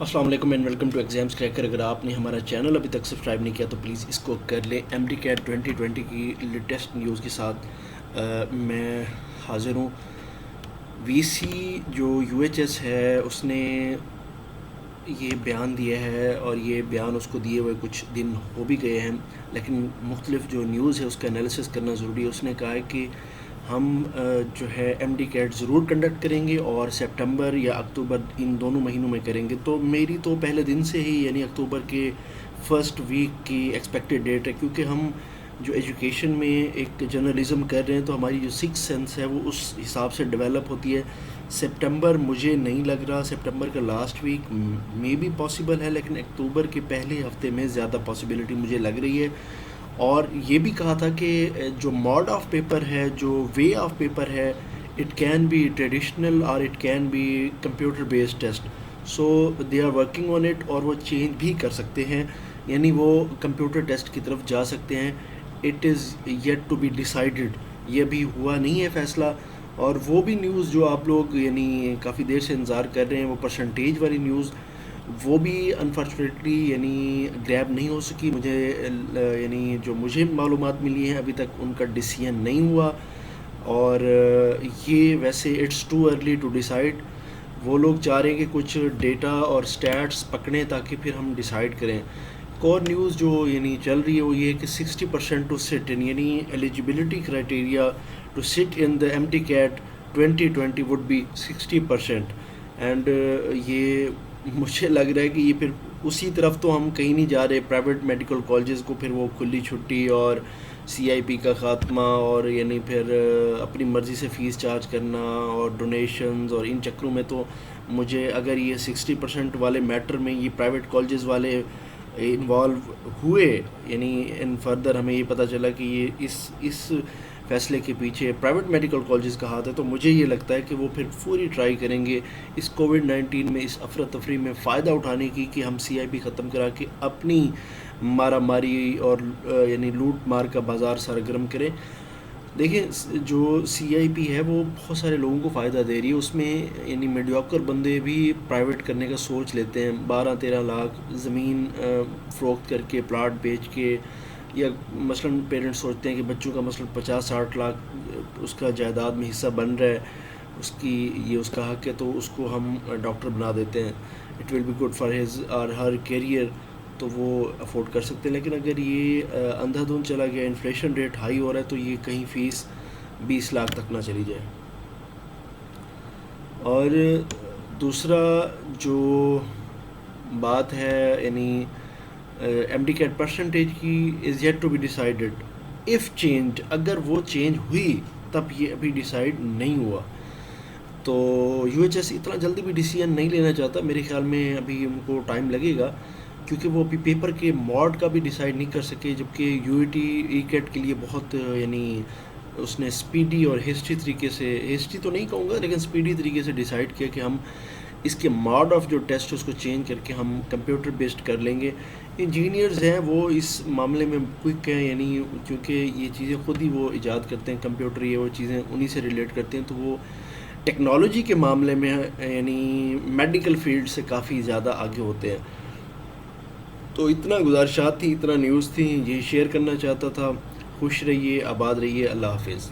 السلام علیکم and welcome to exams Cracker. اگر آپ نے ہمارا چینل ابھی تک سبسکرائب نہیں کیا تو پلیز اس کو کر لیں۔ ایم ڈی کیٹ 2020 کی لیٹسٹ نیوز کے ساتھ میں حاضر ہوں۔ وی سی جو یو ایچ ایس ہے اس نے یہ بیان دیا ہے، اور یہ بیان اس کو دیے ہوئے کچھ دن ہو بھی گئے ہیں، لیکن مختلف جو نیوز ہے اس کا انالیسس کرنا ضروری ہے۔ اس نے کہا ہے کہ ہم جو ہے ایم ڈی کیٹ ضرور کنڈکٹ کریں گے، اور سپٹمبر یا اکتوبر ان دونوں مہینوں میں کریں گے۔ تو میری تو پہلے دن سے ہی یعنی اکتوبر کے فرسٹ ویک کی ایکسپیکٹڈ ڈیٹ ہے، کیونکہ ہم جو ایجوکیشن میں ایک جرنلزم کر رہے ہیں تو ہماری جو سکس سینس ہے وہ اس حساب سے ڈیولپ ہوتی ہے۔ سپٹمبر مجھے نہیں لگ رہا، سپٹمبر کا لاسٹ ویک میں بھی پاسبل ہے، لیکن اکتوبر کے پہلے ہفتے میں زیادہ پاسبلٹی مجھے لگ رہی ہے۔ اور یہ بھی کہا تھا کہ جو موڈ آف پیپر ہے، جو وے آف پیپر ہے، اٹ کین بی ٹریڈیشنل اور it can be computer based test, so they are working on it, اور وہ چینج بھی کر سکتے ہیں، یعنی وہ کمپیوٹر ٹیسٹ کی طرف جا سکتے ہیں۔ It is yet to be decided, یہ بھی ہوا نہیں ہے فیصلہ۔ اور وہ بھی نیوز جو آپ لوگ یعنی کافی دیر سے انتظار کر رہے ہیں، وہ پرسنٹیج والی نیوز، وہ بھی انفارچونیٹلی یعنی گریب نہیں ہو سکی مجھے، یعنی جو مجھے معلومات ملی ہیں ابھی تک ان کا ڈیسیژن نہیں ہوا۔ اور یہ ویسے it's too early to decide, وہ لوگ چاہ رہے ہیں کہ کچھ ڈیٹا اور سٹیٹس پکڑیں تاکہ پھر ہم ڈیسائیڈ کریں۔ ایک اور نیوز جو یعنی چل رہی ہے وہ یہ ہے کہ 60% ٹو سٹ ان، یعنی eligibility criteria to sit in the M T CAT 2020 would be 60%، and یہ مجھے لگ رہا ہے کہ یہ پھر اسی طرف تو ہم کہیں نہیں جا رہے۔ پرائیویٹ میڈیکل کالجز کو پھر وہ کھلی چھٹی اور سی آئی پی کا خاتمہ، اور یعنی پھر اپنی مرضی سے فیس چارج کرنا اور ڈونیشنز، اور ان چکروں میں تو مجھے اگر یہ 60% والے میٹر میں یہ پرائیویٹ کالجز والے انوالو ہوئے، یعنی ان فردر ہمیں یہ پتہ چلا کہ یہ اس فیصلے کے پیچھے پرائیویٹ میڈیکل کالجز کا ہاتھ ہے، تو مجھے یہ لگتا ہے کہ وہ پھر پوری ٹرائی کریں گے اس کووڈ-19 میں، اس افراتفری میں فائدہ اٹھانے کی، کہ ہم سی آئی پی ختم کرا کے اپنی مارا ماری اور یعنی لوٹ مار کا بازار سرگرم کریں۔ دیکھیں جو سی آئی پی ہے وہ بہت سارے لوگوں کو فائدہ دے رہی ہے، اس میں یعنی میڈیوکر بندے بھی پرائیویٹ کرنے کا سوچ لیتے ہیں، 12-13 لاکھ زمین فروخت کر کے، پلاٹ بیچ کے، یا مثلاً پیرنٹس سوچتے ہیں کہ بچوں کا مثلاً 50-60 لاکھ اس کا جائیداد میں حصہ بن رہا ہے، اس کی یہ اس کا حق ہے، تو اس کو ہم ڈاکٹر بنا دیتے ہیں، it will be good for his or her career, تو وہ افورڈ کر سکتے ہیں۔ لیکن اگر یہ اندھا دھند چلا گیا، انفلیشن ریٹ ہائی ہو رہا ہے، تو یہ کہیں فیس 20 لاکھ تک نہ چلی جائے۔ اور دوسرا جو بات ہے یعنی ایم ڈی کیٹ پرسنٹیج کی، is yet to be decided if change, اگر وہ چینج ہوئی تب، یہ ابھی ڈیسائیڈ نہیں ہوا، تو یو ایچ ایس اتنا جلدی بھی ڈیسیژن نہیں لینا چاہتا، میرے خیال میں ابھی ان کو ٹائم لگے گا، کیونکہ وہ ابھی پیپر کے موڈ کا بھی ڈیسائیڈ نہیں کر سکے، جبکہ U E T E CAT کے لیے بہت یعنی اس نے اسپیڈی اور ہسٹری طریقے سے، ہسٹری تو نہیں کہوں گا لیکن اسپیڈی طریقے سے ڈیسائیڈ کیا کہ ہم اس کے موڈ آف جو ٹیسٹ اس کو چینج کر کے ہم کمپیوٹر بیسڈ کر لیں گے۔ انجینئرز ہیں وہ اس معاملے میں کوئک ہیں، یعنی کیونکہ یہ چیزیں خود ہی وہ ایجاد کرتے ہیں، کمپیوٹر یہ وہ چیزیں انہی سے ریلیٹ کرتے ہیں، تو وہ ٹیکنالوجی کے معاملے میں یعنی میڈیکل فیلڈ سے کافی زیادہ آگے ہوتے ہیں۔ تو اتنا گزارشات تھی، اتنا نیوز تھی، یہ شیئر کرنا چاہتا تھا۔ خوش رہیے، آباد رہیے، اللہ حافظ۔